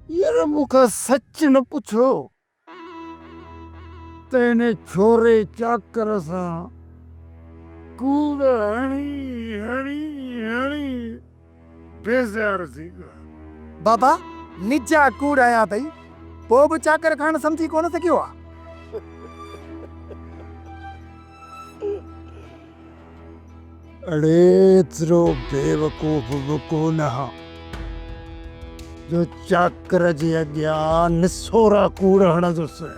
यार मुखा सच न पूछो तेने छोरे चाकर सा कूद हणी हणी हणी बेजार सीगा बाबा निजा कूड़ आया तई पो भी चाकर खान समझी कोन सकियो आ अड़े एतिरो बेवकूफ़ बि कोन हा जो चाकर जे अॻियां निसोरा कूड़ हणंदुसि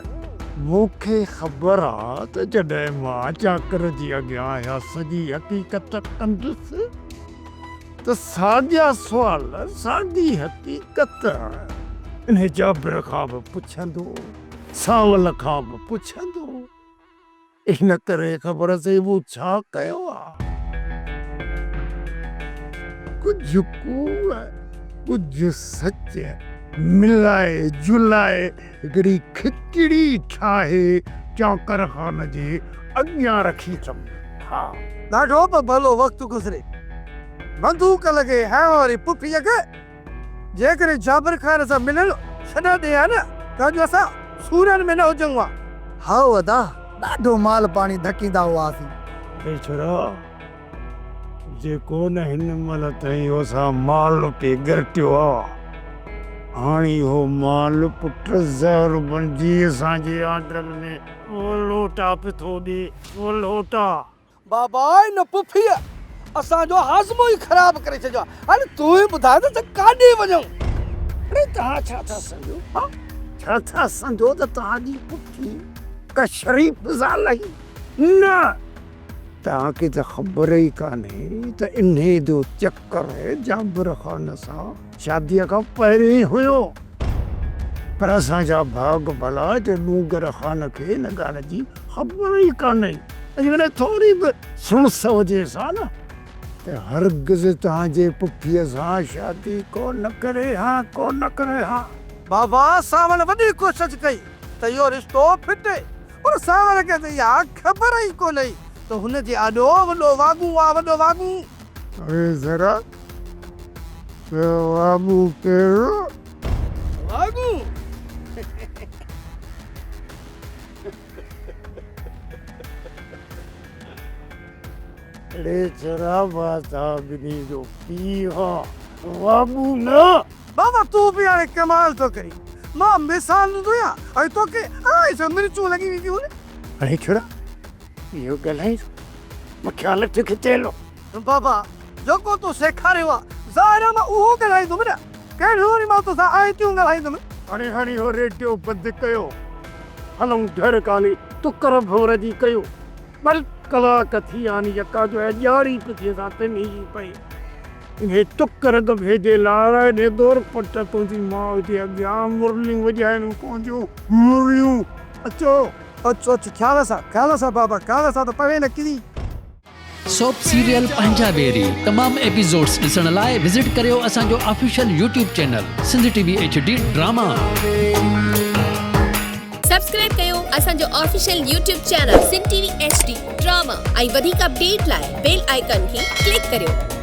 मूंखे ख़बर आहे त जॾहिं मां चाकर जे अॻियां इहा सॼी हक़ीक़त कंदुसि त साॻिया सुवाल साॻी हक़ीक़त इन जाबिर खां बि पुछंदो सावल खां बि पुछंदो इन करे ख़बर अथई मूं छा कयो आहे कुझु कूड़ कुझु सच मिलाए जुलाए हिकिड़ी खिचड़ी ठाहे चाकर खान जे अॻियां रखी अथमि हा ॾाढो बि भलो वक़्तु गुज़रे बंदूक लॻे है वारी पुफीअ खे जेकॾहिं जाबिर ख़ान सां मिलण छॾा ॾे हा न त अॼु असां सूरनि में न हुजूं हा हा वदा ॾाढो माल पाणी धकींदा हुआसीं बेछड़ा जेको न हिन महिल ताईं असां माल पे गिरटियो आहे हाणे इहो माल पुट ज़हर बणिजी असांजे आंडनि में वो लोटा पिथो ॾे वो लोटा बाबा न पुफीअ असांजो हाज़मो ई ख़राब करे छॾियो आहे हाणे तूं ई ॿुधाए त काॾे वञूं अरे तव्हां छा था सम्झो छा था सम्झो त तव्हांजी पुठी का शरीफ़ ज़ाल आई न तव्हांखे त ख़बर ई कान्हे त इन्हे जो चकर जाबिर खान सां शादीअ खां पहिरीं हुयो पर असांजा भाग भला त नूगर खान खे हिन ॻाल्हि जी ख़बर ई कान्हे अॼुकल्ह थोरी बि सुणस हुजे सा न त हरगिज़ तव्हांजे पुफीअ सां शादी कोन करे हा बाबा सावल वॾी कोशिशि कई त इहो रिश्तो फिटे पर सावल खे त इहा ख़बर ई कोन त हुनजे आॾो वॾो वाॻू आहे वॾो वाॻू अरे ज़रा बाबू कहिड़ो वाॻू अरे जरा बाता बिनी जो पी हा बाबू न बाबा तूं बि हाणे कमाल थो करी मां मिसाल ॾियां ऐं तोखे ऐं मिर्चूं लॻी वेंदियूं अरे छोड़ा इहो ॻाल्हाई मां ख़्याल रखियो खिचेलो बाबा जेको तूं सेखारियो आहे ज़ाहिर मां उहो ॻाल्हाईंदुमि न कहिड़ी वरी मां तोसां आयतियूं ॻाल्हाईंदुमि हाणे हो रेडियो बंदि कयो हलूं घर काली तुकर भोर जी कयो बल कलाक थी आनी यका जो है ॼारी पिछे सां तिनी जी पई इहे तुकर त भेजे लाराए ॾे दौर पट तुंहिंजी माउ जे अॻियां मुरलियूं वॼाइणियूं पवंदियूं मुरलियूं अचो अचो ख़्याल सां बाबा ख़्याल सां त पवे न किरी सोप सीरियल पंजाबेरी तमाम एपिसोड्स ॾिसण लाइ विज़िट करियो असांजो official YouTube channel Sindh TV HD drama subscribe कयो असांजो official YouTube channel Sindh TV HD drama ऐं वधीक अपडेट लाइ बेल आइकन खे क्लिक करियो।